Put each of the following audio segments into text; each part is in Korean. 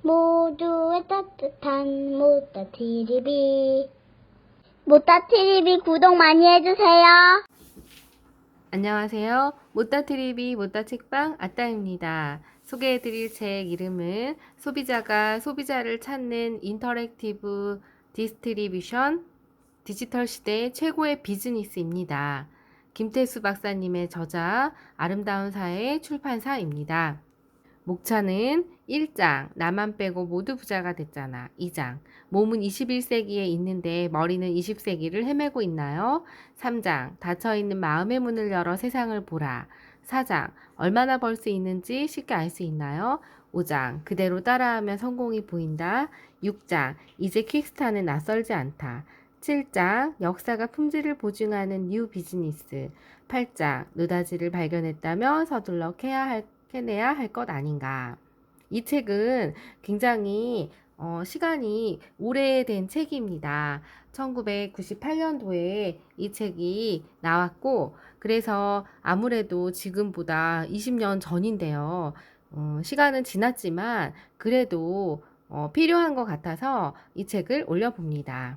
모두의 따뜻한 모따TV. 모따TV 구독 많이 해주세요. 안녕하세요. 모따TV 모따책방 아따입니다. 소개해드릴 책 이름은 소비자가 소비자를 찾는 인터랙티브 디스트리뷰션 디지털 시대의 최고의 비즈니스입니다. 김태수 박사님의 저자 아름다운 사회 출판사입니다. 목차는 1장 나만 빼고 모두 부자가 됐잖아. 2장 몸은 21세기에 있는데 머리는 20세기를 헤매고 있나요? 3장 닫혀있는 마음의 문을 열어 세상을 보라. 4장 얼마나 벌 수 있는지 쉽게 알 수 있나요? 5장 그대로 따라하면 성공이 보인다. 6장 이제 킥스타는 낯설지 않다. 7장 역사가 품질을 보증하는 뉴 비즈니스. 8장 노다지를 발견했다며 서둘러 해내야 할 것 아닌가. 이 책은 굉장히 시간이 오래된 책입니다. 1998년도에 이 책이 나왔고, 그래서 아무래도 지금보다 20년 전인데요. 시간은 지났지만 그래도 필요한 것 같아서 이 책을 올려봅니다.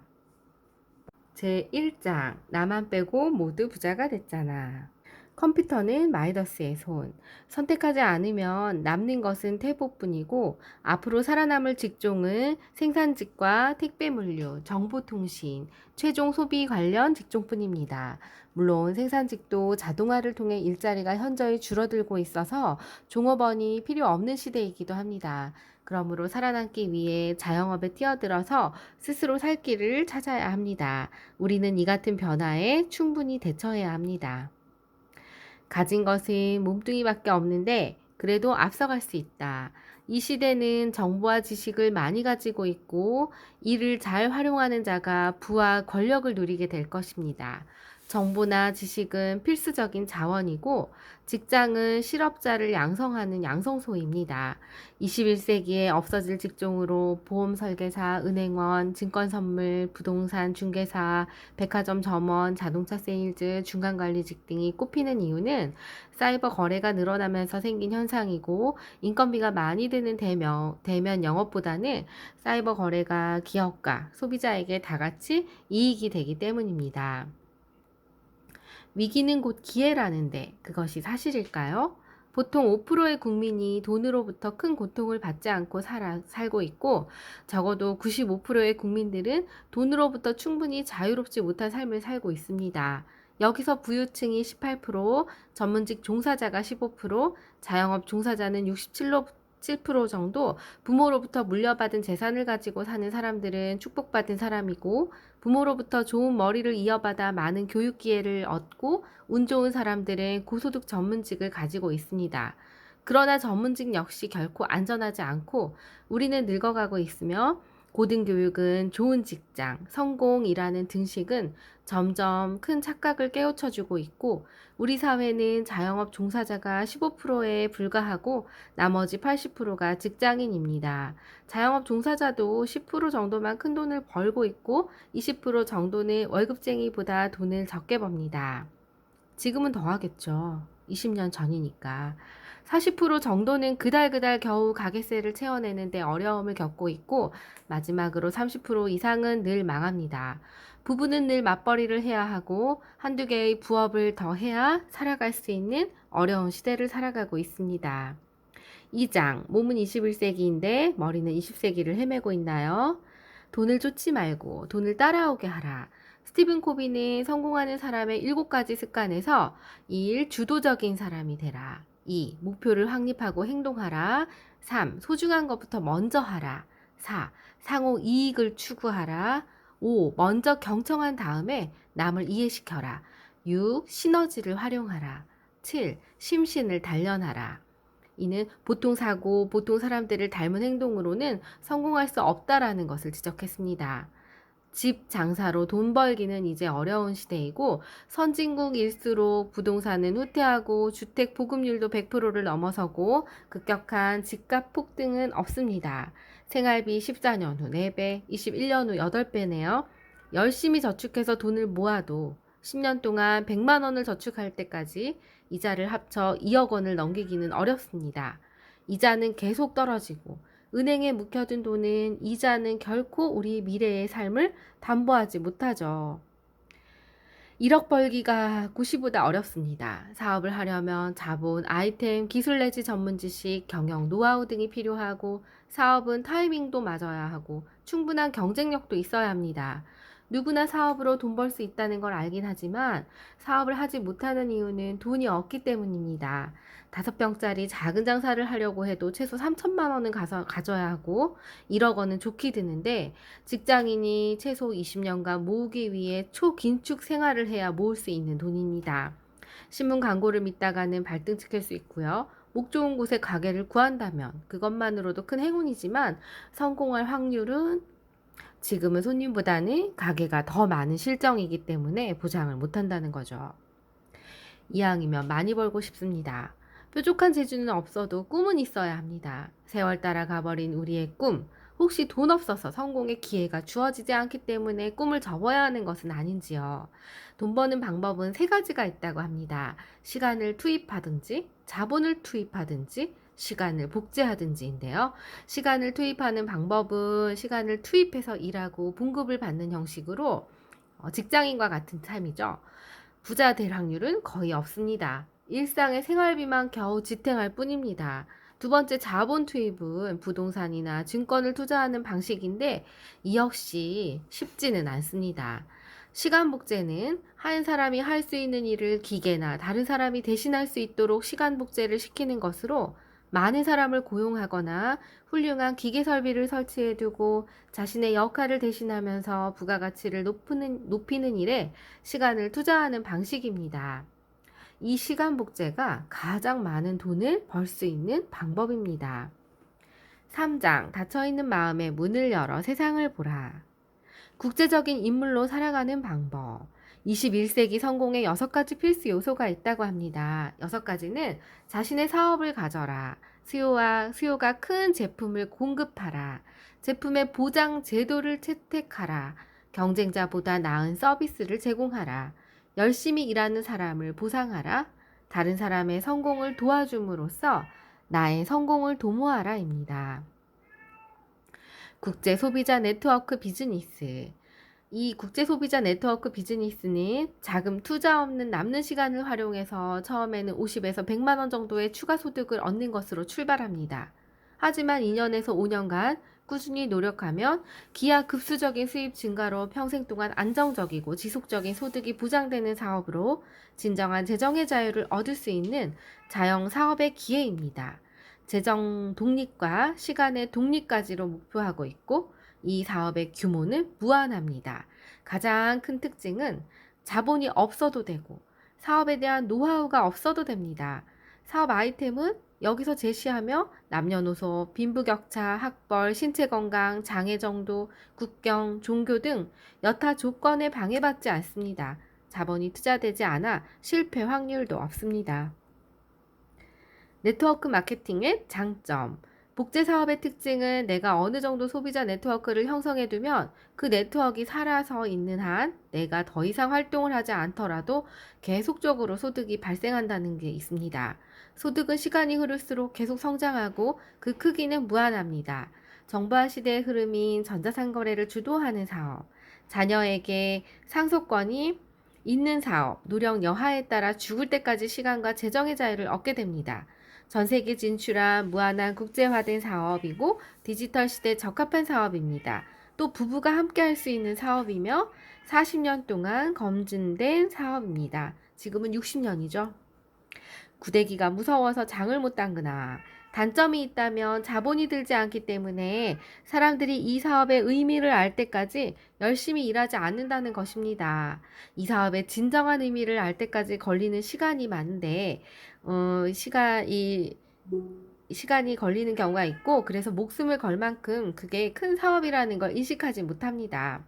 제 1장 나만 빼고 모두 부자가 됐잖아. 컴퓨터는 마이더스의 손. 선택하지 않으면 남는 것은 태보뿐이고 앞으로 살아남을 직종은 생산직과 택배물류, 정보통신, 최종 소비 관련 직종뿐입니다. 물론 생산직도 자동화를 통해 일자리가 현저히 줄어들고 있어서 종업원이 필요 없는 시대이기도 합니다. 그러므로 살아남기 위해 자영업에 뛰어들어서 스스로 살 길을 찾아야 합니다. 우리는 이 같은 변화에 충분히 대처해야 합니다. 가진 것은 몸뚱이밖에 없는데 그래도 앞서갈 수 있다. 이 시대는 정보와 지식을 많이 가지고 있고 이를 잘 활용하는 자가 부와 권력을 누리게 될 것입니다. 정보나 지식은 필수적인 자원이고 직장은 실업자를 양성하는 양성소입니다. 21세기에 없어질 직종으로 보험 설계사, 은행원, 증권선물, 부동산 중개사, 백화점 점원, 자동차 세일즈, 중간관리직 등이 꼽히는 이유는 사이버 거래가 늘어나면서 생긴 현상이고 인건비가 많이 드는 대면 영업보다는 사이버 거래가 기업가, 소비자에게 다 같이 이익이 되기 때문입니다. 위기는 곧 기회라는데 그것이 사실일까요? 보통 5%의 국민이 돈으로부터 큰 고통을 받지 않고 살고 있고 적어도 95%의 국민들은 돈으로부터 충분히 자유롭지 못한 삶을 살고 있습니다. 여기서 부유층이 18%, 전문직 종사자가 15%, 자영업 종사자는 67% 정도 부모로부터 물려받은 재산을 가지고 사는 사람들은 축복받은 사람이고 부모로부터 좋은 머리를 이어받아 많은 교육 기회를 얻고 운 좋은 사람들은 고소득 전문직을 가지고 있습니다. 그러나 전문직 역시 결코 안전하지 않고 우리는 늙어가고 있으며 고등교육은 좋은 직장, 성공이라는 등식은 점점 큰 착각을 깨우쳐주고 있고 우리 사회는 자영업 종사자가 15%에 불과하고 나머지 80%가 직장인입니다. 자영업 종사자도 10% 정도만 큰 돈을 벌고 있고 20% 정도는 월급쟁이보다 돈을 적게 법니다. 지금은 더 하겠죠. 20년 전이니까. 40% 정도는 그달 겨우 가게세를 채워내는데 어려움을 겪고 있고 마지막으로 30% 이상은 늘 망합니다. 부부는 늘 맞벌이를 해야 하고 한두 개의 부업을 더 해야 살아갈 수 있는 어려운 시대를 살아가고 있습니다. 2장 몸은 21세기인데 머리는 20세기를 헤매고 있나요? 돈을 쫓지 말고 돈을 따라오게 하라. 스티븐 코비는 성공하는 사람의 7가지 습관에서 1. 주도적인 사람이 되라. 2. 목표를 확립하고 행동하라. 3. 소중한 것부터 먼저 하라. 4. 상호 이익을 추구하라. 5. 먼저 경청한 다음에 남을 이해시켜라. 6. 시너지를 활용하라. 7. 심신을 단련하라. 이는 보통 사고, 보통 사람들을 닮은 행동으로는 성공할 수 없다라는 것을 지적했습니다. 집 장사로 돈 벌기는 이제 어려운 시대이고 선진국일수록 부동산은 후퇴하고 주택 보급률도 100%를 넘어서고 급격한 집값 폭등은 없습니다. 생활비 14년 후 4배, 21년 후 8배네요. 열심히 저축해서 돈을 모아도 10년 동안 100만 원을 저축할 때까지 이자를 합쳐 2억 원을 넘기기는 어렵습니다. 이자는 계속 떨어지고 은행에 묵혀둔 돈은 이자는 결코 우리 미래의 삶을 담보하지 못하죠. 1억 벌기가 구시보다 어렵습니다. 사업을 하려면 자본, 아이템, 기술 내지 전문 지식, 경영 노하우 등이 필요하고 사업은 타이밍도 맞아야 하고 충분한 경쟁력도 있어야 합니다. 누구나 사업으로 돈 벌 수 있다는 걸 알긴 하지만 사업을 하지 못하는 이유는 돈이 없기 때문입니다. 5병짜리 작은 장사를 하려고 해도 최소 3천만 원은 가져야 하고 1억 원은 좋게 드는데 직장인이 최소 20년간 모으기 위해 초긴축 생활을 해야 모을 수 있는 돈입니다. 신문 광고를 믿다가는 발등 찍힐 수 있고요. 목 좋은 곳에 가게를 구한다면 그것만으로도 큰 행운이지만 성공할 확률은 지금은 손님보다는 가게가 더 많은 실정이기 때문에 보장을 못한다는 거죠. 이왕이면 많이 벌고 싶습니다. 뾰족한 재주는 없어도 꿈은 있어야 합니다. 세월 따라 가버린 우리의 꿈, 혹시 돈 없어서 성공의 기회가 주어지지 않기 때문에 꿈을 접어야 하는 것은 아닌지요. 돈 버는 방법은 3가지가 있다고 합니다. 시간을 투입하든지, 자본을 투입하든지, 시간을 복제하든지인데요. 시간을 투입하는 방법은 시간을 투입해서 일하고 봉급을 받는 형식으로 직장인과 같은 삶이죠. 부자 될 확률은 거의 없습니다. 일상의 생활비만 겨우 지탱할 뿐입니다. 2번째 자본 투입은 부동산이나 증권을 투자하는 방식인데 이 역시 쉽지는 않습니다. 시간 복제는 한 사람이 할 수 있는 일을 기계나 다른 사람이 대신할 수 있도록 시간 복제를 시키는 것으로 많은 사람을 고용하거나 훌륭한 기계 설비를 설치해 두고 자신의 역할을 대신하면서 부가가치를 높이는 일에 시간을 투자하는 방식입니다. 이 시간 복제가 가장 많은 돈을 벌 수 있는 방법입니다. 3장 닫혀있는 마음의 문을 열어 세상을 보라. 국제적인 인물로 살아가는 방법. 21세기 성공의 6가지 필수 요소가 있다고 합니다. 6가지는 자신의 사업을 가져라. 수요가 큰 제품을 공급하라. 제품의 보장 제도를 채택하라. 경쟁자보다 나은 서비스를 제공하라. 열심히 일하는 사람을 보상하라. 다른 사람의 성공을 도와줌으로써 나의 성공을 도모하라입니다. 국제 소비자 네트워크 비즈니스. 이 국제 소비자 네트워크 비즈니스는 자금 투자 없는 남는 시간을 활용해서 처음에는 50에서 100만 원 정도의 추가 소득을 얻는 것으로 출발합니다. 하지만 2년에서 5년간 꾸준히 노력하면 기하급수적인 수입 증가로 평생 동안 안정적이고 지속적인 소득이 보장되는 사업으로 진정한 재정의 자유를 얻을 수 있는 자영 사업의 기회입니다. 재정 독립과 시간의 독립까지로 목표하고 있고 이 사업의 규모는 무한합니다. 가장 큰 특징은 자본이 없어도 되고 사업에 대한 노하우가 없어도 됩니다. 사업 아이템은 여기서 제시하며 남녀노소, 빈부격차, 학벌, 신체건강, 장애 정도, 국경, 종교 등 여타 조건에 방해받지 않습니다. 자본이 투자되지 않아 실패 확률도 없습니다. 네트워크 마케팅의 장점. 복제 사업의 특징은 내가 어느 정도 소비자 네트워크를 형성해 두면 그 네트워크가 살아서 있는 한 내가 더 이상 활동을 하지 않더라도 계속적으로 소득이 발생한다는 게 있습니다. 소득은 시간이 흐를수록 계속 성장하고 그 크기는 무한합니다. 정보화 시대의 흐름인 전자상거래를 주도하는 사업, 자녀에게 상속권이 있는 사업, 노령 여하에 따라 죽을 때까지 시간과 재정의 자유를 얻게 됩니다. 전 세계 진출한 무한한 국제화된 사업이고 디지털 시대에 적합한 사업입니다. 또 부부가 함께 할 수 있는 사업이며 40년 동안 검증된 사업입니다. 지금은 60년이죠. 구대기가 무서워서 장을 못 담그나. 단점이 있다면 자본이 들지 않기 때문에 사람들이 이 사업의 의미를 알 때까지 열심히 일하지 않는다는 것입니다. 이 사업의 진정한 의미를 알 때까지 걸리는 시간이 많은데 시간이 걸리는 경우가 있고 그래서 목숨을 걸 만큼 그게 큰 사업이라는 걸 인식하지 못합니다.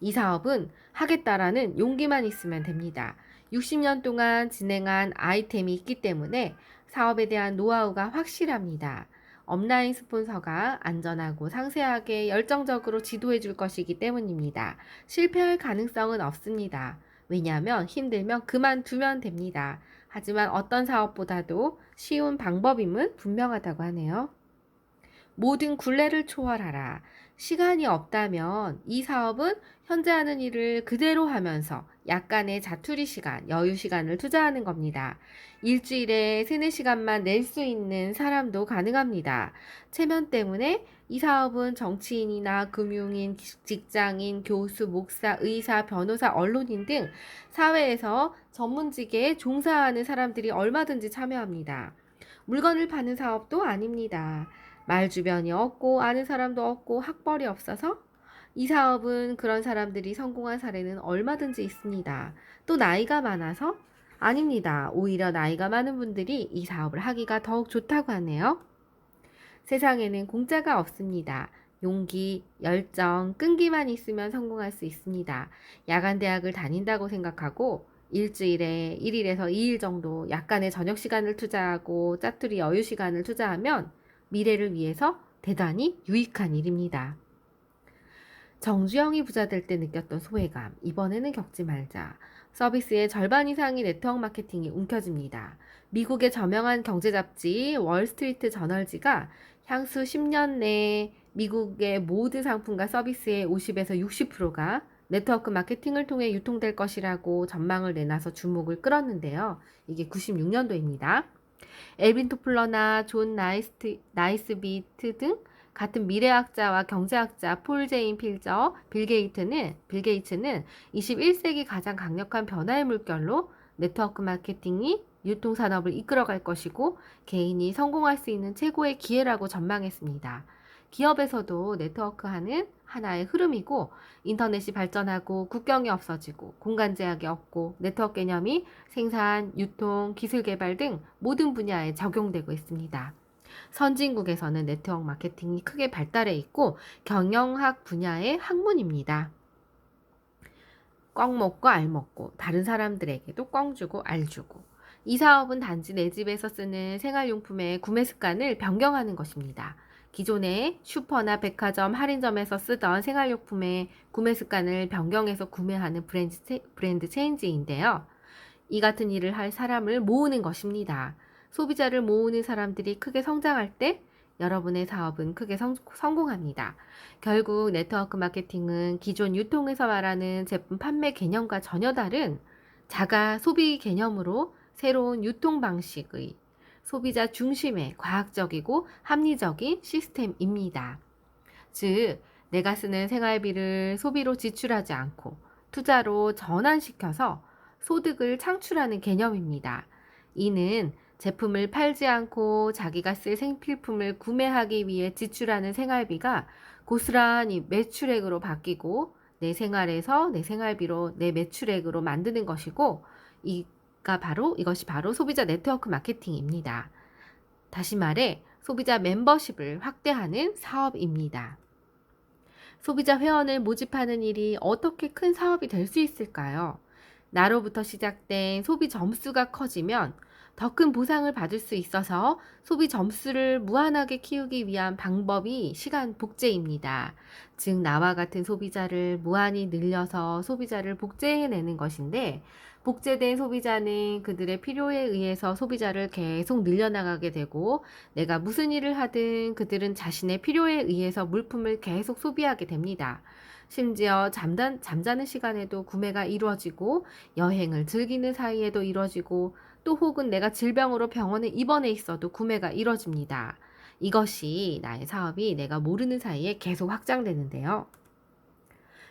이 사업은 하겠다라는 용기만 있으면 됩니다. 60년 동안 진행한 아이템이 있기 때문에 사업에 대한 노하우가 확실합니다. 업라인 스폰서가 안전하고 상세하게 열정적으로 지도해 줄 것이기 때문입니다. 실패할 가능성은 없습니다. 왜냐하면 힘들면 그만두면 됩니다. 하지만 어떤 사업보다도 쉬운 방법임은 분명하다고 하네요. 모든 굴레를 초월하라. 시간이 없다면 이 사업은 현재 하는 일을 그대로 하면서 약간의 자투리 시간, 여유 시간을 투자하는 겁니다. 일주일에 3, 4시간만 낼 수 있는 사람도 가능합니다. 체면 때문에 이 사업은 정치인이나 금융인, 직장인, 교수, 목사, 의사, 변호사, 언론인 등 사회에서 전문직에 종사하는 사람들이 얼마든지 참여합니다. 물건을 파는 사업도 아닙니다. 말 주변이 없고 아는 사람도 없고 학벌이 없어서 이 사업은 그런 사람들이 성공한 사례는 얼마든지 있습니다. 또 나이가 많아서 아닙니다. 오히려 나이가 많은 분들이 이 사업을 하기가 더욱 좋다고 하네요. 세상에는 공짜가 없습니다. 용기, 열정, 끈기만 있으면 성공할 수 있습니다. 야간 대학을 다닌다고 생각하고 일주일에 1일에서 2일 정도 약간의 저녁 시간을 투자하고 짜투리 여유 시간을 투자하면 미래를 위해서 대단히 유익한 일입니다. 정주영이 부자 될 때 느꼈던 소외감, 이번에는 겪지 말자. 서비스의 절반 이상이 네트워크 마케팅이 움켜집니다. 미국의 저명한 경제 잡지 월스트리트 저널지가 향후 10년 내에 미국의 모든 상품과 서비스의 50에서 60%가 네트워크 마케팅을 통해 유통될 것이라고 전망을 내놔서 주목을 끌었는데요. 이게 96년도입니다. 엘빈 토플러나 존 나이스비트 등 같은 미래학자와 경제학자 폴 제인 필저, 빌 게이츠는 21세기 가장 강력한 변화의 물결로 네트워크 마케팅이 유통산업을 이끌어갈 것이고 개인이 성공할 수 있는 최고의 기회라고 전망했습니다. 기업에서도 네트워크하는 하나의 흐름이고 인터넷이 발전하고 국경이 없어지고 공간 제약이 없고 네트워크 개념이 생산, 유통, 기술 개발 등 모든 분야에 적용되고 있습니다. 선진국에서는 네트워크 마케팅이 크게 발달해 있고 경영학 분야의 학문입니다. 꽝 먹고 알 먹고 다른 사람들에게도 꽝 주고 알 주고 이 사업은 단지 내 집에서 쓰는 생활용품의 구매 습관을 변경하는 것입니다. 기존의 슈퍼나 백화점, 할인점에서 쓰던 생활용품의 구매 습관을 변경해서 구매하는 브랜드 체인지인데요. 이 같은 일을 할 사람을 모으는 것입니다. 소비자를 모으는 사람들이 크게 성장할 때 여러분의 사업은 크게 성공합니다. 결국 네트워크 마케팅은 기존 유통에서 말하는 제품 판매 개념과 전혀 다른 자가 소비 개념으로 새로운 유통 방식의 소비자 중심의 과학적이고 합리적인 시스템입니다. 즉, 내가 쓰는 생활비를 소비로 지출하지 않고 투자로 전환시켜서 소득을 창출하는 개념입니다. 이는 제품을 팔지 않고 자기가 쓸 생필품을 구매하기 위해 지출하는 생활비가 고스란히 매출액으로 바뀌고 내 생활에서 내 생활비로 내 매출액으로 만드는 것이고 이것이 바로 소비자 네트워크 마케팅입니다. 다시 말해 소비자 멤버십을 확대하는 사업입니다. 소비자 회원을 모집하는 일이 어떻게 큰 사업이 될 수 있을까요? 나로부터 시작된 소비 점수가 커지면 더 큰 보상을 받을 수 있어서 소비 점수를 무한하게 키우기 위한 방법이 시간 복제입니다. 즉 나와 같은 소비자를 무한히 늘려서 소비자를 복제해내는 것인데 복제된 소비자는 그들의 필요에 의해서 소비자를 계속 늘려나가게 되고 내가 무슨 일을 하든 그들은 자신의 필요에 의해서 물품을 계속 소비하게 됩니다. 심지어 잠자는 시간에도 구매가 이루어지고 여행을 즐기는 사이에도 이루어지고 또 혹은 내가 질병으로 병원에 입원해 있어도 구매가 이루어집니다. 이것이 나의 사업이 내가 모르는 사이에 계속 확장되는데요.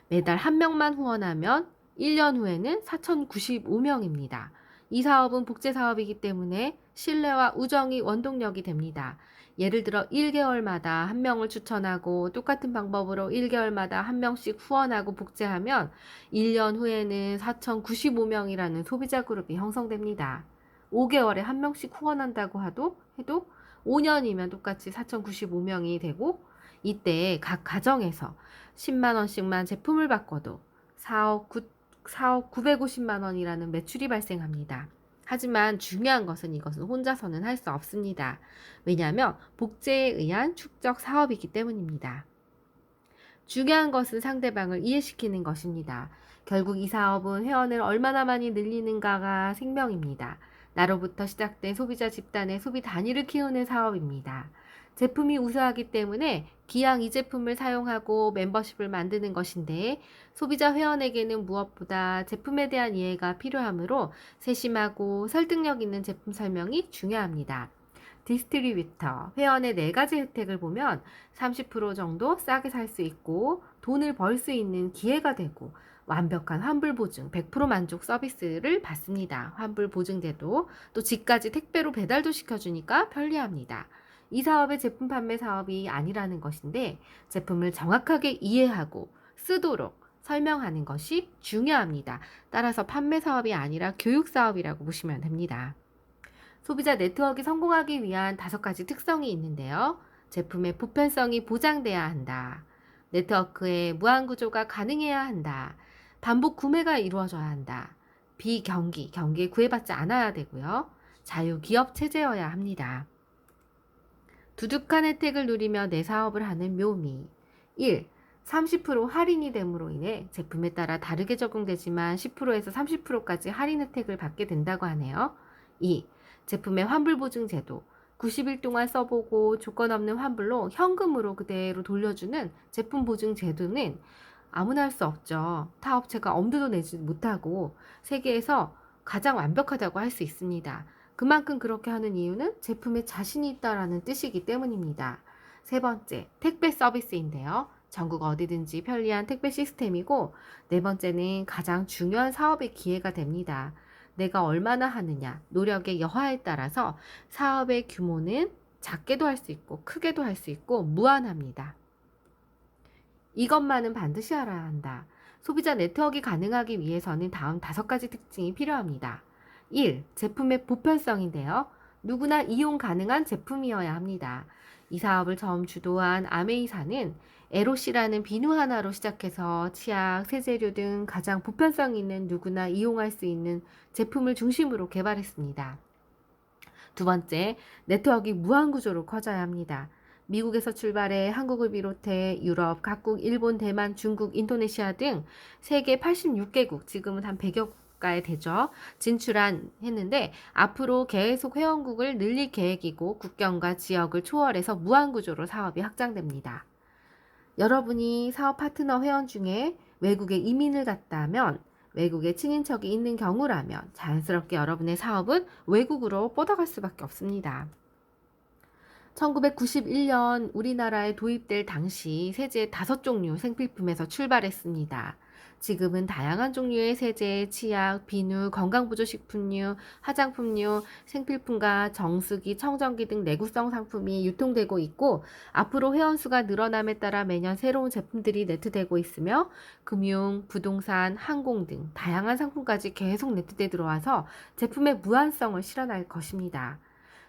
매달 한 명만 후원하면 1년 후에는 4,095명입니다. 이 사업은 복제 사업이기 때문에 신뢰와 우정이 원동력이 됩니다. 예를 들어 1개월마다 한 명을 추천하고 똑같은 방법으로 1개월마다 한 명씩 후원하고 복제하면 1년 후에는 4,095명이라는 소비자 그룹이 형성됩니다. 5개월에 한 명씩 후원한다고 해도 5년이면 똑같이 4,095명이 되고 이때 각 가정에서 10만 원씩만 제품을 바꿔도 4억 950만 원이라는 매출이 발생합니다. 하지만 중요한 것은 이것은 혼자서는 할 수 없습니다. 왜냐하면 복제에 의한 축적 사업이기 때문입니다. 중요한 것은 상대방을 이해시키는 것입니다. 결국 이 사업은 회원을 얼마나 많이 늘리는가가 생명입니다. 나로부터 시작된 소비자 집단의 소비 단위를 키우는 사업입니다. 제품이 우수하기 때문에 기왕 이 제품을 사용하고 멤버십을 만드는 것인데 소비자 회원에게는 무엇보다 제품에 대한 이해가 필요하므로 세심하고 설득력 있는 제품 설명이 중요합니다. 디스트리뷰터, 회원의 4가지 혜택을 보면 30% 정도 싸게 살 수 있고 돈을 벌 수 있는 기회가 되고 완벽한 환불 보증 100% 만족 서비스를 받습니다. 환불 보증제도 또 집까지 택배로 배달도 시켜주니까 편리합니다. 이 사업의 제품 판매 사업이 아니라는 것인데 제품을 정확하게 이해하고 쓰도록 설명하는 것이 중요합니다. 따라서 판매 사업이 아니라 교육 사업이라고 보시면 됩니다. 소비자 네트워크가 성공하기 위한 5가지 특성이 있는데요. 제품의 보편성이 보장돼야 한다. 네트워크의 무한 구조가 가능해야 한다. 반복 구매가 이루어져야 한다. 경기에 구애받지 않아야 되고요. 자유기업 체제여야 합니다. 두둑한 혜택을 누리며 내 사업을 하는 묘미. 1. 30% 할인이 됨으로 인해 제품에 따라 다르게 적용되지만 10%에서 30%까지 할인 혜택을 받게 된다고 하네요. 2. 제품의 환불 보증 제도. 90일 동안 써보고 조건 없는 환불로 현금으로 그대로 돌려주는 제품 보증 제도는 아무나 할 수 없죠. 타 업체가 엄두도 내지 못하고 세계에서 가장 완벽하다고 할 수 있습니다. 그만큼 그렇게 하는 이유는 제품에 자신이 있다라는 뜻이기 때문입니다. 3번째, 택배 서비스인데요. 전국 어디든지 편리한 택배 시스템이고 4번째는 가장 중요한 사업의 기회가 됩니다. 내가 얼마나 하느냐, 노력의 여하에 따라서 사업의 규모는 작게도 할 수 있고 크게도 할 수 있고 무한합니다. 이것만은 반드시 알아야 한다. 소비자 네트워크가 가능하기 위해서는 다음 5가지 특징이 필요합니다. 1. 제품의 보편성인데요. 누구나 이용 가능한 제품이어야 합니다. 이 사업을 처음 주도한 아메이사는 에로시라는 비누 하나로 시작해서 치약, 세제류 등 가장 보편성 있는 누구나 이용할 수 있는 제품을 중심으로 개발했습니다. 2번째, 네트워크가 무한구조로 커져야 합니다. 미국에서 출발해 한국을 비롯해 유럽, 각국, 일본, 대만, 중국, 인도네시아 등 세계 86개국, 지금은 한 100여 가에 되죠. 했는데 앞으로 계속 회원국을 늘릴 계획이고 국경과 지역을 초월해서 무한구조로 사업이 확장됩니다. 여러분이 사업 파트너 회원 중에 외국에 이민을 갔다면 외국에 친인척이 있는 경우라면 자연스럽게 여러분의 사업은 외국으로 뻗어갈 수밖에 없습니다. 1991년 우리나라에 도입될 당시 세제 5종류 생필품에서 출발했습니다. 지금은 다양한 종류의 세제, 치약, 비누, 건강보조식품류, 화장품류, 생필품과 정수기, 청정기 등 내구성 상품이 유통되고 있고 앞으로 회원수가 늘어남에 따라 매년 새로운 제품들이 네트되고 있으며 금융, 부동산, 항공 등 다양한 상품까지 계속 네트돼 들어와서 제품의 무한성을 실현할 것입니다.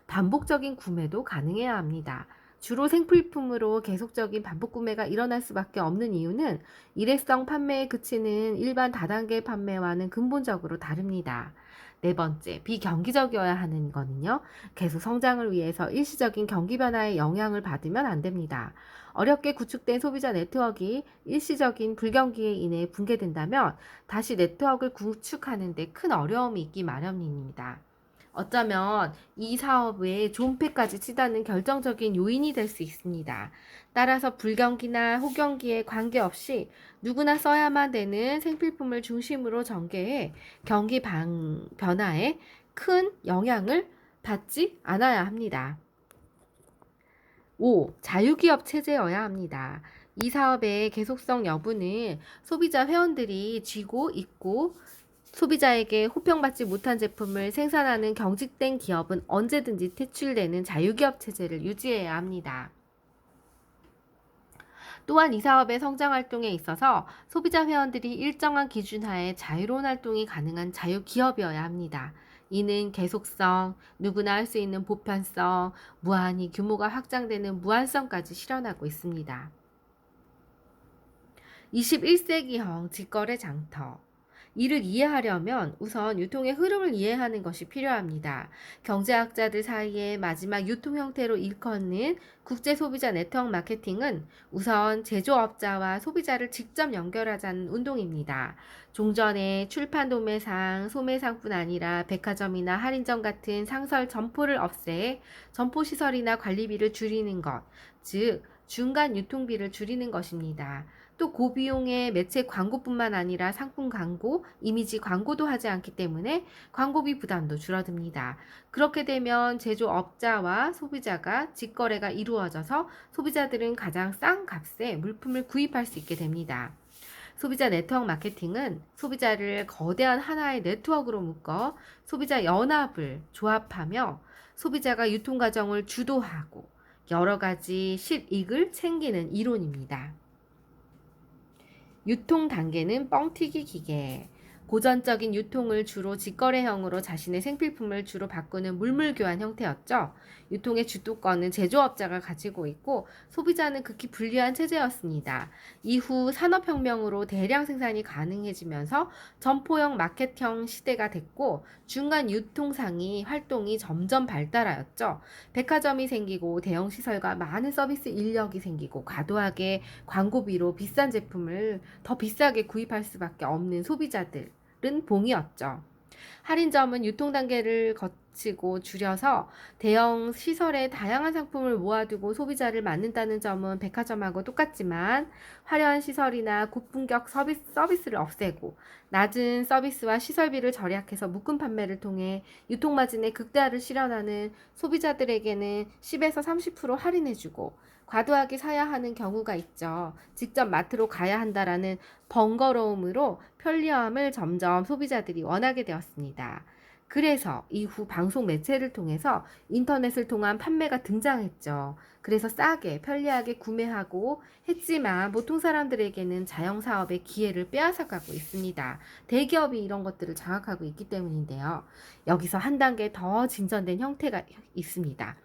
반복적인 구매도 가능해야 합니다. 주로 생필품으로 계속적인 반복 구매가 일어날 수밖에 없는 이유는 일회성 판매에 그치는 일반 다단계 판매와는 근본적으로 다릅니다. 4번째, 비경기적이어야 하는 거는요. 계속 성장을 위해서 일시적인 경기 변화에 영향을 받으면 안 됩니다. 어렵게 구축된 소비자 네트워크가 일시적인 불경기에 인해 붕괴된다면 다시 네트워크를 구축하는 데 큰 어려움이 있기 마련입니다. 어쩌면 이 사업에 존폐까지 치닫는 결정적인 요인이 될 수 있습니다. 따라서 불경기나 호경기에 관계없이 누구나 써야만 되는 생필품을 중심으로 전개해 경기 변화에 큰 영향을 받지 않아야 합니다. 5. 자유기업 체제여야 합니다. 이 사업의 계속성 여부는 소비자 회원들이 쥐고 있고 소비자에게 호평받지 못한 제품을 생산하는 경직된 기업은 언제든지 퇴출되는 자유기업 체제를 유지해야 합니다. 또한 이 사업의 성장 활동에 있어서 소비자 회원들이 일정한 기준 하에 자유로운 활동이 가능한 자유기업이어야 합니다. 이는 계속성, 누구나 할 수 있는 보편성, 무한히 규모가 확장되는 무한성까지 실현하고 있습니다. 21세기형 직거래 장터. 이를 이해하려면 우선 유통의 흐름을 이해하는 것이 필요합니다. 경제학자들 사이에 마지막 유통 형태로 일컫는 국제 소비자 네트워크 마케팅은 우선 제조업자와 소비자를 직접 연결하자는 운동입니다. 종전에 출판 도매상, 소매상뿐 아니라 백화점이나 할인점 같은 상설 점포를 없애 점포 시설이나 관리비를 줄이는 것, 즉 중간 유통비를 줄이는 것입니다. 또 고비용의 매체 광고뿐만 아니라 상품 광고, 이미지 광고도 하지 않기 때문에 광고비 부담도 줄어듭니다. 그렇게 되면 제조업자와 소비자가 직거래가 이루어져서 소비자들은 가장 싼 값에 물품을 구입할 수 있게 됩니다. 소비자 네트워크 마케팅은 소비자를 거대한 하나의 네트워크로 묶어 소비자 연합을 조합하며 소비자가 유통 과정을 주도하고 여러 가지 실익을 챙기는 이론입니다. 유통 단계는 뻥튀기 기계. 고전적인 유통을 주로 직거래형으로 자신의 생필품을 주로 바꾸는 물물교환 형태였죠. 유통의 주도권은 제조업자가 가지고 있고 소비자는 극히 불리한 체제였습니다. 이후 산업혁명으로 대량 생산이 가능해지면서 점포형 마켓형 시대가 됐고 중간 유통상이 활동이 점점 발달하였죠. 백화점이 생기고 대형 시설과 많은 서비스 인력이 생기고 과도하게 광고비로 비싼 제품을 더 비싸게 구입할 수밖에 없는 소비자들은 봉이었죠. 할인점은 유통 단계를 거치고 줄여서 대형 시설에 다양한 상품을 모아두고 소비자를 만든다는 점은 백화점하고 똑같지만 화려한 시설이나 고품격 서비스를 없애고 낮은 서비스와 시설비를 절약해서 묶음 판매를 통해 유통 마진의 극대화를 실현하는 소비자들에게는 10에서 30% 할인해주고 과도하게 사야 하는 경우가 있죠. 직접 마트로 가야 한다라는 번거로움으로 편리함을 점점 소비자들이 원하게 되었습니다. 그래서 이후 방송 매체를 통해서 인터넷을 통한 판매가 등장했죠. 그래서 싸게 편리하게 구매하고 했지만 보통 사람들에게는 자영사업의 기회를 빼앗아가고 있습니다. 대기업이 이런 것들을 장악하고 있기 때문인데요. 여기서 한 단계 더 진전된 형태가 있습니다.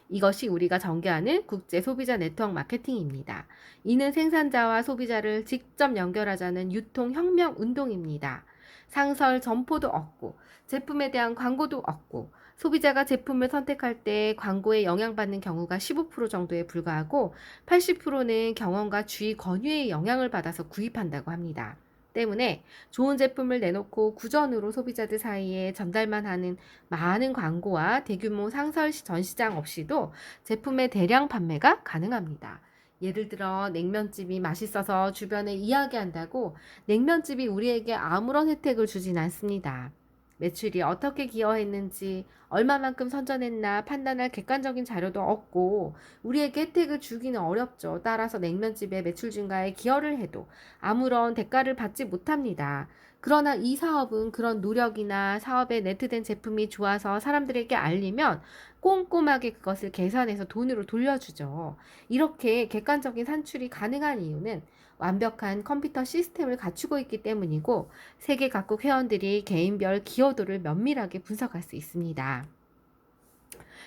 이것이 우리가 전개하는 국제 소비자 네트워크 마케팅입니다. 이는 생산자와 소비자를 직접 연결하자는 유통혁명 운동입니다. 상설 점포도 없고 제품에 대한 광고도 없고 소비자가 제품을 선택할 때 광고에 영향받는 경우가 15% 정도에 불과하고 80%는 경험과 주의 권유의 영향을 받아서 구입한다고 합니다. 때문에 좋은 제품을 내놓고 구전으로 소비자들 사이에 전달만 하는 많은 광고와 대규모 상설 전시장 없이도 제품의 대량 판매가 가능합니다. 예를 들어 냉면집이 맛있어서 주변에 이야기한다고 냉면집이 우리에게 아무런 혜택을 주진 않습니다. 매출이 어떻게 기여했는지 얼마만큼 선전했나 판단할 객관적인 자료도 없고 우리에게 혜택을 주기는 어렵죠. 따라서 냉면집의 매출 증가에 기여를 해도 아무런 대가를 받지 못합니다. 그러나 이 사업은 그런 노력이나 사업에 네트된 제품이 좋아서 사람들에게 알리면 꼼꼼하게 그것을 계산해서 돈으로 돌려주죠. 이렇게 객관적인 산출이 가능한 이유는 완벽한 컴퓨터 시스템을 갖추고 있기 때문이고 세계 각국 회원들이 개인별 기여도를 면밀하게 분석할 수 있습니다.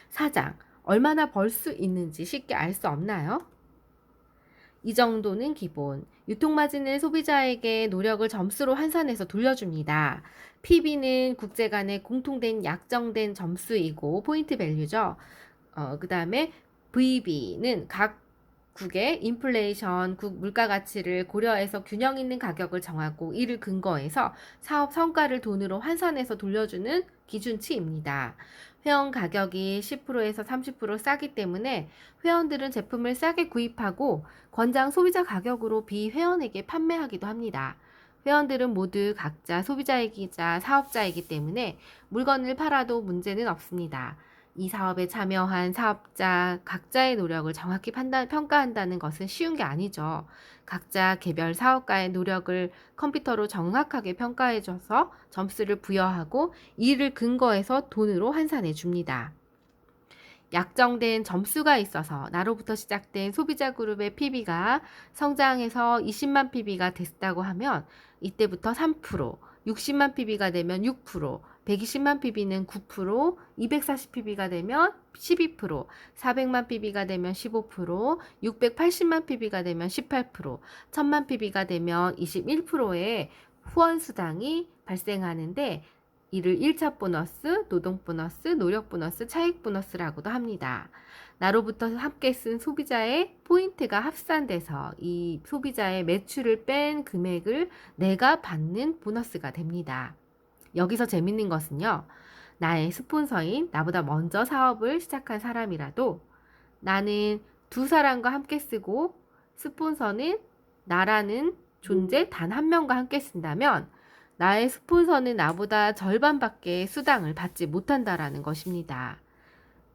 사장, 얼마나 벌 수 있는지 쉽게 알 수 없나요? 이 정도는 기본. 유통마진을 소비자에게 노력을 점수로 환산해서 돌려줍니다. PB는 국제 간의 공통된 약정된 점수이고 포인트 밸류죠. 그 다음에 VB는 각 국의 인플레이션, 국 물가 가치를 고려해서 균형 있는 가격을 정하고 이를 근거해서 사업 성과를 돈으로 환산해서 돌려주는 기준치입니다. 회원 가격이 10%에서 30% 싸기 때문에 회원들은 제품을 싸게 구입하고 권장 소비자 가격으로 비회원에게 판매하기도 합니다. 회원들은 모두 각자 소비자이기자 사업자이기 때문에 물건을 팔아도 문제는 없습니다. 이 사업에 참여한 사업자 각자의 노력을 정확히 평가한다는 것은 쉬운 게 아니죠. 각자 개별 사업가의 노력을 컴퓨터로 정확하게 평가해줘서 점수를 부여하고 이를 근거해서 돈으로 환산해 줍니다. 약정된 점수가 있어서 나로부터 시작된 소비자 그룹의 PB가 성장해서 20만 PB가 됐다고 하면 이때부터 3%, 60만 PB가 되면 6%, 120만 PB는 9%, 240PB가 되면 12%, 400만 PB가 되면 15%, 680만 PB가 되면 18%, 1000만 PB가 되면 21%의 후원수당이 발생하는데 이를 1차 보너스, 노동 보너스, 노력 보너스, 차익 보너스라고도 합니다. 나로부터 함께 쓴 소비자의 포인트가 합산돼서 이 소비자의 매출을 뺀 금액을 내가 받는 보너스가 됩니다. 여기서 재밌는 것은요. 나의 스폰서인 나보다 먼저 사업을 시작한 사람이라도 나는 두 사람과 함께 쓰고 스폰서는 나라는 존재 단 한 명과 함께 쓴다면 나의 스폰서는 나보다 절반밖에 수당을 받지 못한다라는 것입니다.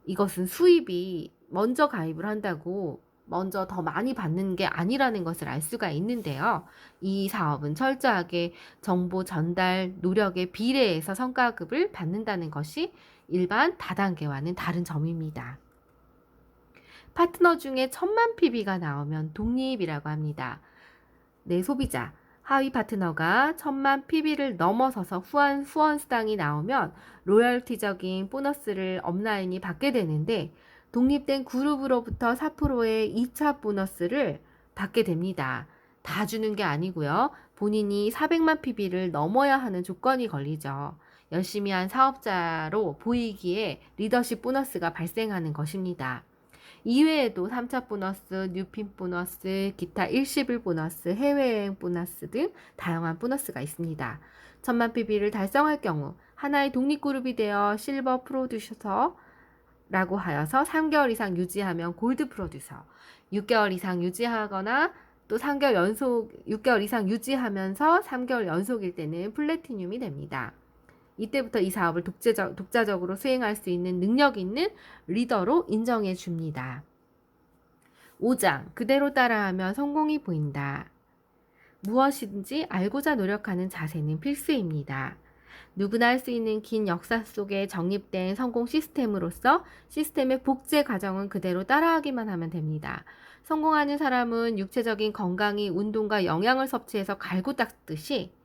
이것은 수입이 먼저 가입을 한다고 먼저 더 많이 받는 게 아니라는 것을 알 수가 있는데요. 이 사업은 철저하게 정보 전달 노력에 비례해서 성과급을 받는다는 것이 일반 다단계와는 다른 점입니다. 파트너 중에 1000만 PB가 나오면 독립이라고 합니다. 내 소비자, 하위 파트너가 1000만 PB를 넘어서서 후원 수당이 나오면 로열티적인 보너스를 업라인이 받게 되는데 독립된 그룹으로부터 4%의 2차 보너스를 받게 됩니다. 다 주는 게 아니고요. 본인이 400만 PB를 넘어야 하는 조건이 걸리죠. 열심히 한 사업자로 보이기에 리더십 보너스가 발생하는 것입니다. 이외에도 3차 보너스, 뉴핀 보너스, 기타 일시불 보너스, 해외여행 보너스 등 다양한 보너스가 있습니다. 1000만 PB를 달성할 경우 하나의 독립그룹이 되어 실버 프로듀서라고 하여서 3개월 이상 유지하면 골드 프로듀서, 6개월 이상 유지하거나 또 6개월 이상 유지하면서 3개월 연속일 때는 플래티늄이 됩니다. 이때부터 이 사업을 독자적으로 수행할 수 있는 능력 있는 리더로 인정해 줍니다. 5장, 그대로 따라하면 성공이 보인다. 무엇이든지 알고자 노력하는 자세는 필수입니다. 누구나 할 수 있는 긴 역사 속에 정립된 성공 시스템으로서 시스템의 복제 과정은 그대로 따라하기만 하면 됩니다. 성공하는 사람은 육체적인 건강이 운동과 영양을 섭취해서 갈고 닦듯이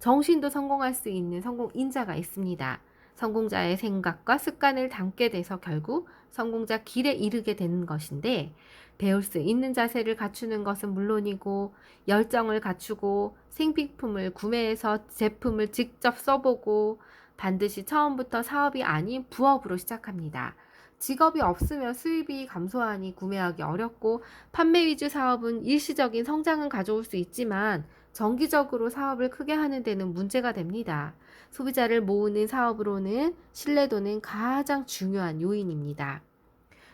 정신도 성공할 수 있는 성공 인자가 있습니다. 성공자의 생각과 습관을 담게 돼서 결국 성공자 길에 이르게 되는 것인데 배울 수 있는 자세를 갖추는 것은 물론이고 열정을 갖추고 생필품을 구매해서 제품을 직접 써보고 반드시 처음부터 사업이 아닌 부업으로 시작합니다. 직업이 없으면 수입이 감소하니 구매하기 어렵고 판매 위주 사업은 일시적인 성장은 가져올 수 있지만 정기적으로 사업을 크게 하는 데는 문제가 됩니다. 소비자를 모으는 사업으로는 신뢰도는 가장 중요한 요인입니다.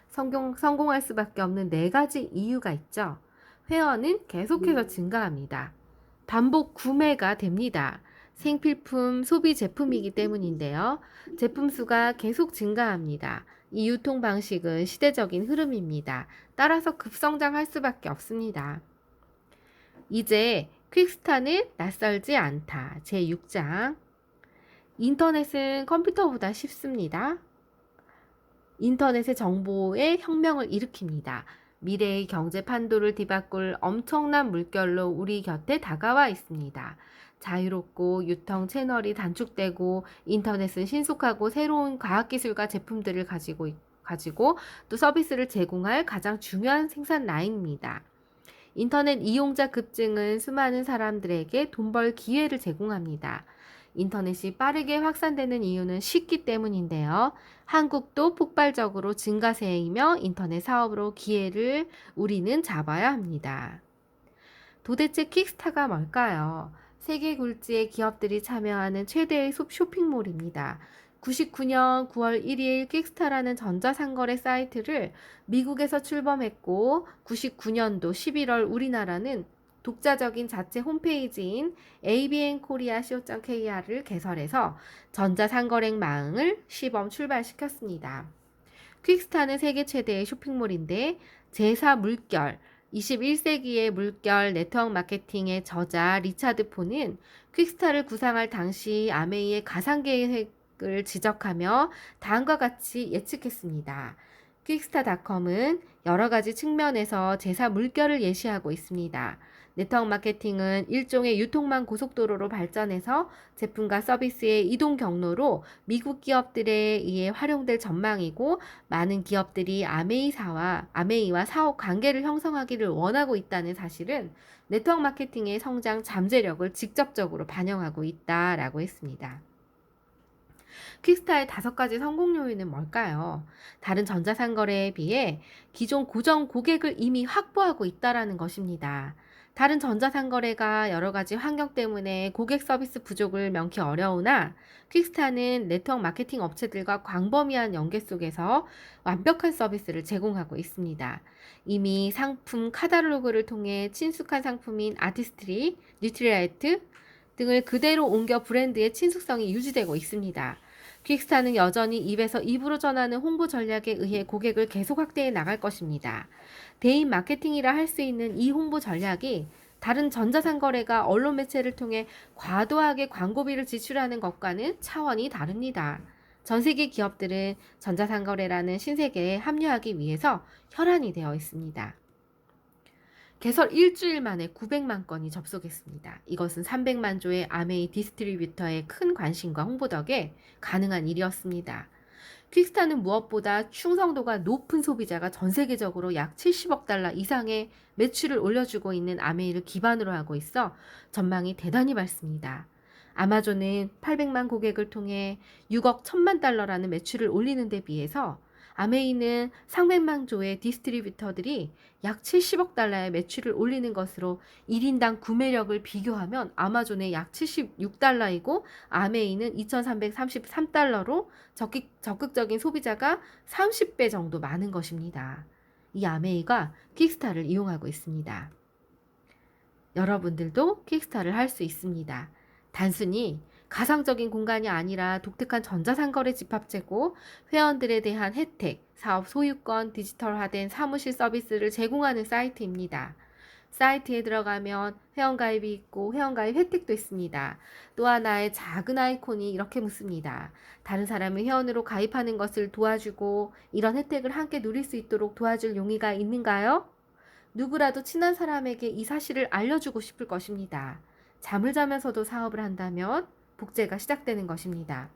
성공할 수밖에 없는 4가지 이유가 있죠. 회원은 계속해서 증가합니다. 반복 구매가 됩니다. 생필품, 소비 제품이기 때문인데요. 제품 수가 계속 증가합니다. 이 유통 방식은 시대적인 흐름입니다. 따라서 급성장할 수밖에 없습니다. 이제 퀵스타는 낯설지 않다. 제6장. 인터넷은 컴퓨터보다 쉽습니다. 인터넷의 정보의 혁명을 일으킵니다. 미래의 경제 판도를 뒤바꿀 엄청난 물결로 우리 곁에 다가와 있습니다. 자유롭고 유통 채널이 단축되고 인터넷은 신속하고 새로운 과학기술과 제품들을 가지고 또 서비스를 제공할 가장 중요한 생산 라인입니다. 인터넷 이용자 급증은 수많은 사람들에게 돈 벌 기회를 제공합니다. 인터넷이 빠르게 확산되는 이유는 쉽기 때문인데요. 한국도 폭발적으로 증가세이며 인터넷 사업으로 기회를 우리는 잡아야 합니다. 도대체 킥스타가 뭘까요? 세계 굴지의 기업들이 참여하는 최대의 쇼핑몰입니다. 99년 9월 1일 킥스타라는 전자상거래 사이트를 미국에서 출범했고 99년도 11월 우리나라는 독자적인 자체 홈페이지인 abnkorea.co.kr을 개설해서 전자상거래망을 시범 출발시켰습니다. 퀵스타는 세계 최대의 쇼핑몰인데 제4 물결, 21세기의 물결 네트워크 마케팅의 저자 리차드 포는 퀵스타를 구상할 당시 아메이의 가상계획을 지적하며 다음과 같이 예측했습니다. 퀵스타닷컴은 여러 가지 측면에서 제사 물결을 예시하고 있습니다. 네트워크 마케팅은 일종의 유통망 고속도로로 발전해서 제품과 서비스의 이동 경로로 미국 기업들에 의해 활용될 전망이고, 많은 기업들이 아메이와 사업 관계를 형성하기를 원하고 있다는 사실은 네트워크 마케팅의 성장 잠재력을 직접적으로 반영하고 있다라고 했습니다. 퀵스타의 5가지 성공 요인은 뭘까요? 다른 전자상거래에 비해 기존 고정 고객을 이미 확보하고 있다라는 것입니다. 다른 전자상거래가 여러 가지 환경 때문에 고객 서비스 부족을 면키 어려우나, 퀵스타는 네트워크 마케팅 업체들과 광범위한 연계 속에서 완벽한 서비스를 제공하고 있습니다. 이미 상품 카탈로그를 통해 친숙한 상품인 아티스트리, 뉴트리라이트 등을 그대로 옮겨 브랜드의 친숙성이 유지되고 있습니다. 퀵스타는 여전히 입에서 입으로 전하는 홍보 전략에 의해 고객을 계속 확대해 나갈 것입니다. 대인 마케팅이라 할 수 있는 이 홍보 전략이 다른 전자상거래가 언론 매체를 통해 과도하게 광고비를 지출하는 것과는 차원이 다릅니다. 전 세계 기업들은 전자상거래라는 신세계에 합류하기 위해서 혈안이 되어 있습니다. 개설 일주일 만에 900만 건이 접속했습니다. 이것은 300만 조의 아메이 디스트리뷰터의 큰 관심과 홍보 덕에 가능한 일이었습니다. 퀵스타는 무엇보다 충성도가 높은 소비자가 전 세계적으로 약 70억 달러 이상의 매출을 올려주고 있는 아메이를 기반으로 하고 있어 전망이 대단히 밝습니다. 아마존은 800만 고객을 통해 6억 1000만 달러라는 매출을 올리는 데 비해서 아메이는 300만 조의 디스트리뷰터들이 약 70억 달러의 매출을 올리는 것으로 1인당 구매력을 비교하면 아마존의 약 76달러이고 아메이는 2333달러로 적극적인 소비자가 30배 정도 많은 것입니다. 이 아메이가 퀵스타를 이용하고 있습니다. 여러분들도 퀵스타를 할 수 있습니다. 단순히 가상적인 공간이 아니라 독특한 전자상거래 집합체고, 회원들에 대한 혜택, 사업 소유권, 디지털화된 사무실 서비스를 제공하는 사이트입니다. 사이트에 들어가면 회원가입이 있고 회원가입 혜택도 있습니다. 또 하나의 작은 아이콘이 이렇게 묻습니다. 다른 사람이 회원으로 가입하는 것을 도와주고 이런 혜택을 함께 누릴 수 있도록 도와줄 용의가 있는가요? 누구라도 친한 사람에게 이 사실을 알려주고 싶을 것입니다. 잠을 자면서도 사업을 한다면 복제가 시작되는 것입니다.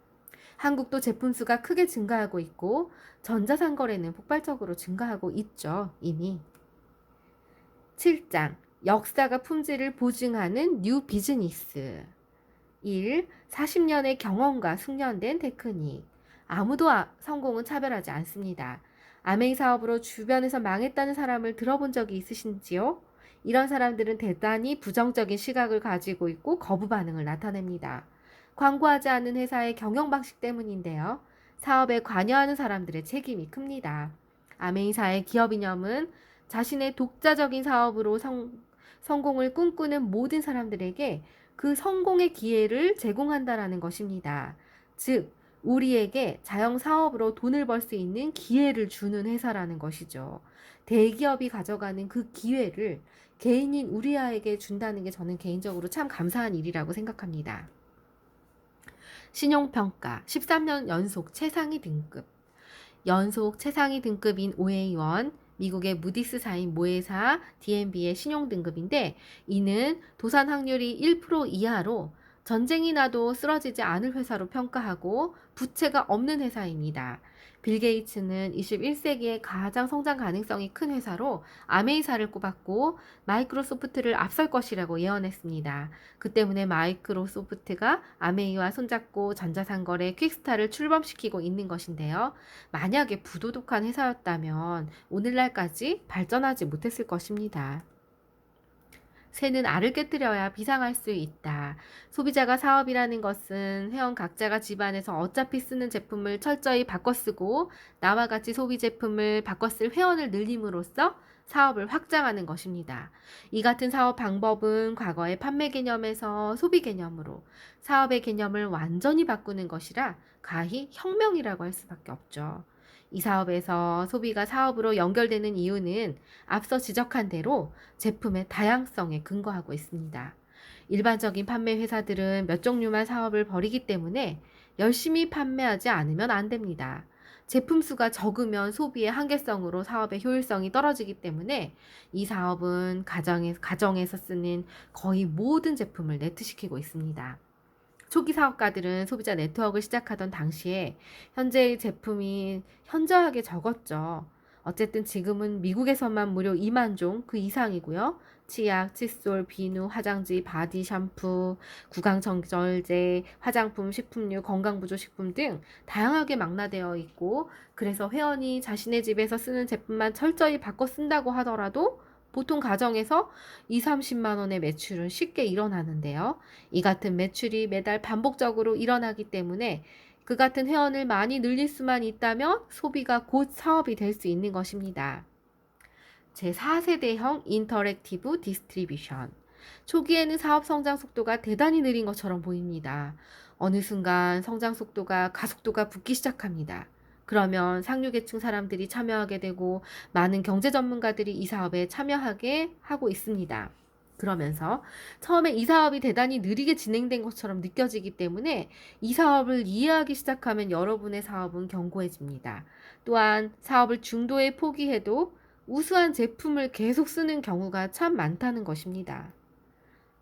한국도 제품 수가 크게 증가하고 있고 전자상거래는 폭발적으로 증가하고 있죠, 이미. 7장 역사가 품질을 보증하는 뉴 비즈니스. 1. 40년의 경험과 숙련된 테크닉. 아무도 성공은 차별하지 않습니다. 아메이 사업으로 주변에서 망했다는 사람을 들어본 적이 있으신지요? 이런 사람들은 대단히 부정적인 시각을 가지고 있고 거부 반응을 나타냅니다. 광고하지 않는 회사의 경영 방식 때문인데요. 사업에 관여하는 사람들의 책임이 큽니다. 아메이사의 기업 이념은 자신의 독자적인 사업으로 성공을 꿈꾸는 모든 사람들에게 그 성공의 기회를 제공한다라는 것입니다. 즉, 우리에게 자영 사업으로 돈을 벌 수 있는 기회를 주는 회사라는 것이죠. 대기업이 가져가는 그 기회를 개인인 우리에게 준다는 게 저는 개인적으로 참 감사한 일이라고 생각합니다. 신용평가 13년 연속 최상위 등급. 연속 최상위 등급인 OA1, 미국의 무디스사인 모회사 DNB의 신용등급인데, 이는 도산 확률이 1% 이하로 전쟁이 나도 쓰러지지 않을 회사로 평가하고 부채가 없는 회사입니다. 빌 게이츠는 21세기의 가장 성장 가능성이 큰 회사로 아메이사를 꼽았고 마이크로소프트를 앞설 것이라고 예언했습니다. 그 때문에 마이크로소프트가 아메이와 손잡고 전자상거래 퀵스타를 출범시키고 있는 것인데요. 만약에 부도덕한 회사였다면 오늘날까지 발전하지 못했을 것입니다. 새는 알을 깨뜨려야 비상할 수 있다. 소비자가 사업이라는 것은 회원 각자가 집안에서 어차피 쓰는 제품을 철저히 바꿔 쓰고 나와 같이 소비 제품을 바꿔 쓸 회원을 늘림으로써 사업을 확장하는 것입니다. 이 같은 사업 방법은 과거의 판매 개념에서 소비 개념으로 사업의 개념을 완전히 바꾸는 것이라 가히 혁명이라고 할 수밖에 없죠. 이 사업에서 소비가 사업으로 연결되는 이유는 앞서 지적한 대로 제품의 다양성에 근거하고 있습니다. 일반적인 판매 회사들은 몇 종류만 사업을 벌이기 때문에 열심히 판매하지 않으면 안 됩니다. 제품 수가 적으면 소비의 한계성으로 사업의 효율성이 떨어지기 때문에 이 사업은 가정에서 쓰는 거의 모든 제품을 네트시키고 있습니다. 초기 사업가들은 소비자 네트워크를 시작하던 당시에 현재의 제품이 현저하게 적었죠. 어쨌든 지금은 미국에서만 무려 2만 종 그 이상이고요. 치약, 칫솔, 비누, 화장지, 바디 샴푸, 구강청결제, 화장품, 식품류, 건강보조식품 등 다양하게 망라되어 있고, 그래서 회원이 자신의 집에서 쓰는 제품만 철저히 바꿔 쓴다고 하더라도 보통 가정에서 2, 30만 원의 매출은 쉽게 일어나는데요. 이 같은 매출이 매달 반복적으로 일어나기 때문에 그 같은 회원을 많이 늘릴 수만 있다면 소비가 곧 사업이 될 수 있는 것입니다. 제4세대형 인터랙티브 디스트리뷰션. 초기에는 사업 성장 속도가 대단히 느린 것처럼 보입니다. 어느 순간 성장 속도가 가속도가 붙기 시작합니다. 그러면 상류계층 사람들이 참여하게 되고 많은 경제 전문가들이 이 사업에 참여하게 하고 있습니다. 그러면서 처음에 이 사업이 대단히 느리게 진행된 것처럼 느껴지기 때문에 이 사업을 이해하기 시작하면 여러분의 사업은 견고해집니다. 또한 사업을 중도에 포기해도 우수한 제품을 계속 쓰는 경우가 참 많다는 것입니다.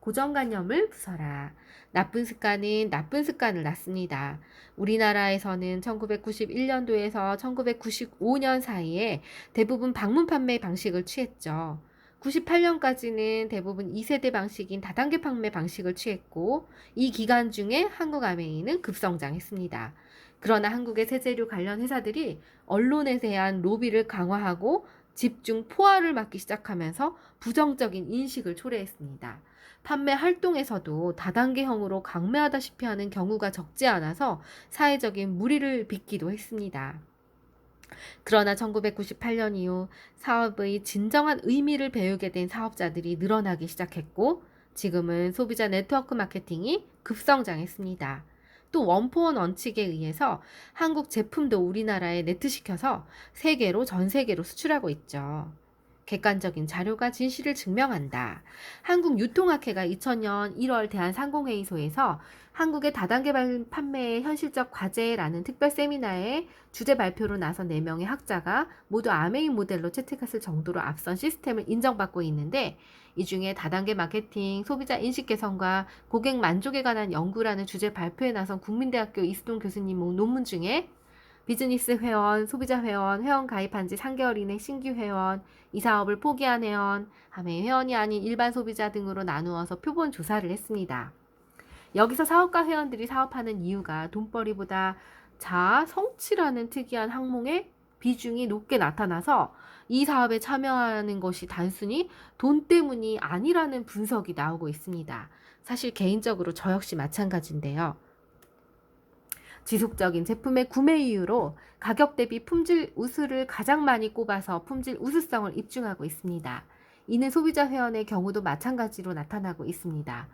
고정관념을 부숴라. 나쁜 습관은 나쁜 습관을 낳습니다. 우리나라에서는 1991년도에서 1995년 사이에 대부분 방문 판매 방식을 취했죠. 98년까지는 대부분 2세대 방식인 다단계 판매 방식을 취했고, 이 기간 중에 한국 아메이는 급성장했습니다. 그러나 한국의 세제류 관련 회사들이 언론에 대한 로비를 강화하고 집중 포화를 맞기 시작하면서 부정적인 인식을 초래했습니다. 판매 활동에서도 다단계형으로 강매하다시피 하는 경우가 적지 않아서 사회적인 물의를 빚기도 했습니다. 그러나 1998년 이후 사업의 진정한 의미를 배우게 된 사업자들이 늘어나기 시작했고, 지금은 소비자 네트워크 마케팅이 급성장했습니다. 또 원포원 원칙에 의해서 한국 제품도 우리나라에 네트시켜서 전 세계로 수출하고 있죠. 객관적인 자료가 진실을 증명한다. 한국유통학회가 2000년 1월 대한상공회의소에서 한국의 다단계 판매의 현실적 과제라는 특별 세미나에 주제 발표로 나선 4명의 학자가 모두 아메이 모델로 채택했을 정도로 앞선 시스템을 인정받고 있는데, 이 중에 다단계 마케팅, 소비자 인식 개선과 고객 만족에 관한 연구라는 주제 발표에 나선 국민대학교 이수동 교수님 논문 중에 비즈니스 회원, 소비자 회원, 회원 가입한 지 3개월 이내 신규 회원, 이 사업을 포기한 회원, 아메이 회원이 아닌 일반 소비자 등으로 나누어서 표본 조사를 했습니다. 여기서 사업가 회원들이 사업하는 이유가 돈벌이보다 자아 성취라는 특이한 항목의 비중이 높게 나타나서 이 사업에 참여하는 것이 단순히 돈 때문이 아니라는 분석이 나오고 있습니다. 사실 개인적으로 저 역시 마찬가지인데요. 지속적인 제품의 구매 이유로 가격 대비 품질 우수를 가장 많이 꼽아서 품질 우수성을 입증하고 있습니다. 이는 소비자 회원의 경우도 마찬가지로 나타나고 있습니다.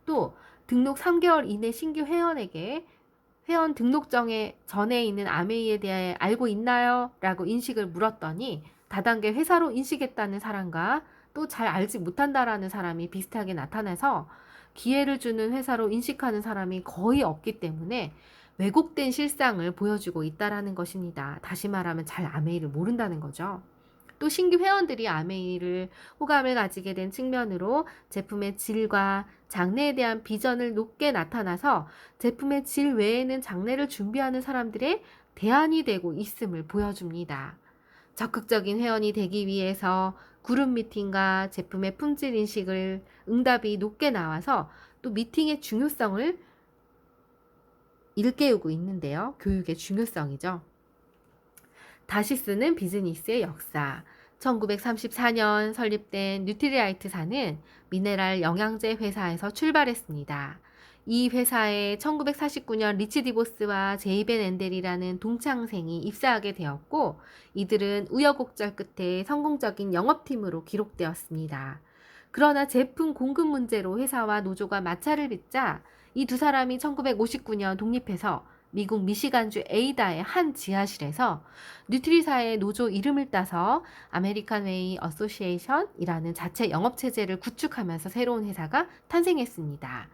또 등록 3개월 이내 신규 회원에게 회원 등록정에 전에 있는 아메이에 대해 알고 있나요? 라고 인식을 물었더니 다단계 회사로 인식했다는 사람과 또 잘 알지 못한다라는 사람이 비슷하게 나타나서 기회를 주는 회사로 인식하는 사람이 거의 없기 때문에 왜곡된 실상을 보여주고 있다라는 것입니다. 다시 말하면 잘 아메이를 모른다는 거죠. 또 신규 회원들이 아메이를 호감을 가지게 된 측면으로 제품의 질과 장래에 대한 비전을 높게 나타나서 제품의 질 외에는 장래를 준비하는 사람들의 대안이 되고 있음을 보여줍니다. 적극적인 회원이 되기 위해서 그룹 미팅과 제품의 품질 인식을 응답이 높게 나와서 또 미팅의 중요성을 일깨우고 있는데요. 교육의 중요성이죠. 다시 쓰는 비즈니스의 역사. 1934년 설립된 뉴트리라이트사는 미네랄 영양제 회사에서 출발했습니다. 이 회사에 1949년 리치 디보스와 제이벤 앤델이라는 동창생이 입사하게 되었고, 이들은 우여곡절 끝에 성공적인 영업팀으로 기록되었습니다. 그러나 제품 공급 문제로 회사와 노조가 마찰을 빚자 이 두 사람이 1959년 독립해서 미국 미시간주 에이다의 한 지하실에서 뉴트리사의 노조 이름을 따서 아메리칸 웨이 어소시에이션이라는 자체 영업체제를 구축하면서 새로운 회사가 탄생했습니다.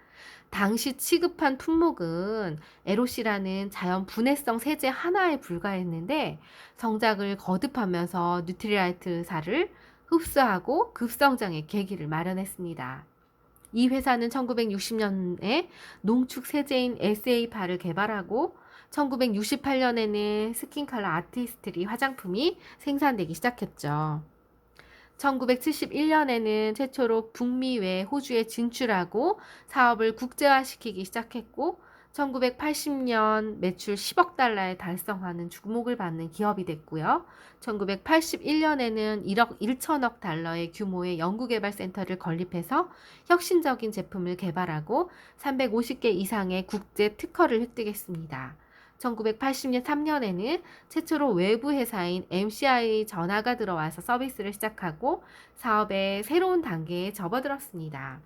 당시 취급한 품목은 에로시라는 자연 분해성 세제 하나에 불과했는데 성장을 거듭하면서 뉴트리라이트사를 흡수하고 급성장의 계기를 마련했습니다. 이 회사는 1960년에 농축 세제인 SA파를 개발하고 1968년에는 스킨컬러 아티스트리 화장품이 생산되기 시작했죠. 1971년에는 최초로 북미 외 호주에 진출하고 사업을 국제화시키기 시작했고 1980년 매출 10억 달러에 달성하는 주목을 받는 기업이 됐고요. 1981년에는 1억 1천억 달러의 규모의 연구개발센터를 건립해서 혁신적인 제품을 개발하고 350개 이상의 국제 특허를 획득했습니다. 1983년에는 최초로 외부 회사인 MCI 전화가 들어와서 서비스를 시작하고 사업의 새로운 단계에 접어들었습니다.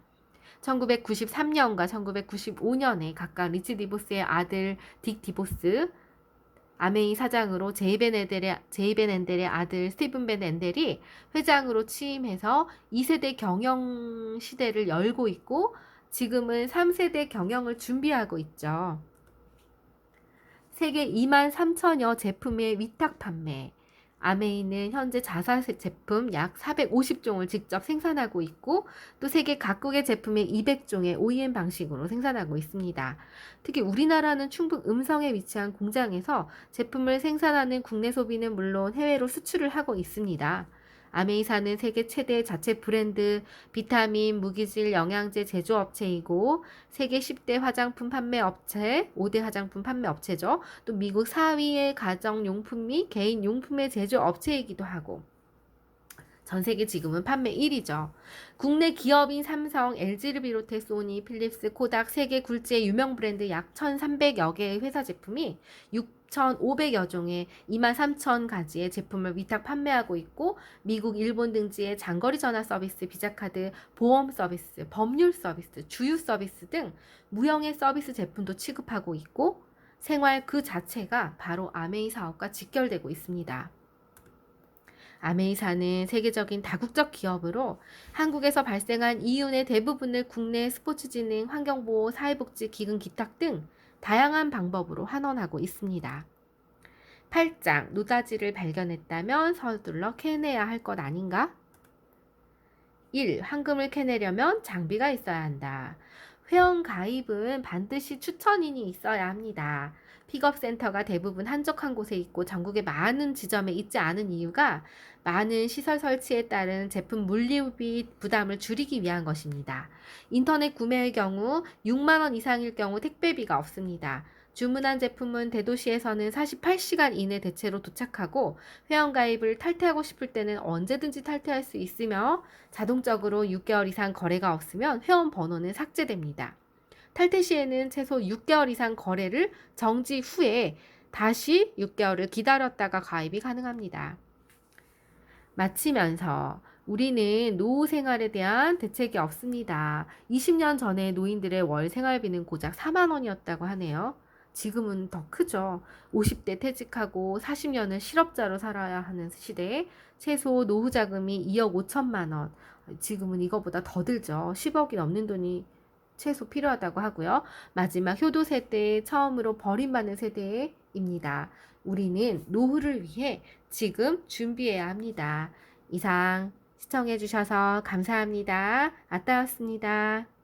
1993년과 1995년에 각각 리치 디보스의 아들 딕 디보스, 아메이 사장으로 제이벤 엔델의 아들 스티븐 벤 엔델이 회장으로 취임해서 2세대 경영 시대를 열고 있고 지금은 3세대 경영을 준비하고 있죠. 세계 2만 3천여 제품의 위탁 판매. 아메이는 현재 자사 제품 약 450종을 직접 생산하고 있고 또 세계 각국의 제품의 200종의 OEM 방식으로 생산하고 있습니다. 특히 우리나라는 충북 음성에 위치한 공장에서 제품을 생산하는 국내 소비는 물론 해외로 수출을 하고 있습니다. 아메이사는 세계 최대 자체 브랜드 비타민, 무기질, 영양제 제조업체이고 세계 10대 화장품 판매 업체, 5대 화장품 판매 업체죠. 또 미국 4위의 가정용품 및 개인용품의 제조업체이기도 하고 전 세계 지금은 판매 1위죠. 국내 기업인 삼성, LG를 비롯해 소니, 필립스, 코닥 세계 굴지의 유명 브랜드 약 1,300여 개의 회사 제품이 6,500여 종의 23,000가지의 제품을 위탁 판매하고 있고 미국, 일본 등지의 장거리 전화 서비스, 비자카드, 보험 서비스, 법률 서비스, 주유 서비스 등 무형의 서비스 제품도 취급하고 있고 생활 그 자체가 바로 아메이 사업과 직결되고 있습니다. 아메이사는 세계적인 다국적 기업으로 한국에서 발생한 이윤의 대부분을 국내 스포츠진흥, 환경보호, 사회복지, 기금 기탁 등 다양한 방법으로 환원하고 있습니다. 8장 노다지를 발견했다면 서둘러 캐내야 할 것 아닌가? 1. 황금을 캐내려면 장비가 있어야 한다. 회원 가입은 반드시 추천인이 있어야 합니다. 픽업센터가 대부분 한적한 곳에 있고 전국의 많은 지점에 있지 않은 이유가 많은 시설 설치에 따른 제품 물류비 부담을 줄이기 위한 것입니다. 인터넷 구매의 경우 6만 원 이상일 경우 택배비가 없습니다. 주문한 제품은 대도시에서는 48시간 이내 대체로 도착하고 회원가입을 탈퇴하고 싶을 때는 언제든지 탈퇴할 수 있으며 자동적으로 6개월 이상 거래가 없으면 회원 번호는 삭제됩니다. 탈퇴 시에는 최소 6개월 이상 거래를 정지 후에 다시 6개월을 기다렸다가 가입이 가능합니다. 마치면서 우리는 노후 생활에 대한 대책이 없습니다. 20년 전에 노인들의 월 생활비는 고작 4만 원이었다고 하네요. 지금은 더 크죠. 50대 퇴직하고 40년을 실업자로 살아야 하는 시대에 최소 노후 자금이 2억 5천만 원. 지금은 이거보다 더 들죠. 10억이 넘는 돈이 최소 필요하다고 하고요. 마지막 효도 세대에 처음으로 버림받는 세대입니다. 우리는 노후를 위해 지금 준비해야 합니다. 이상 시청해 주셔서 감사합니다. 아따였습니다.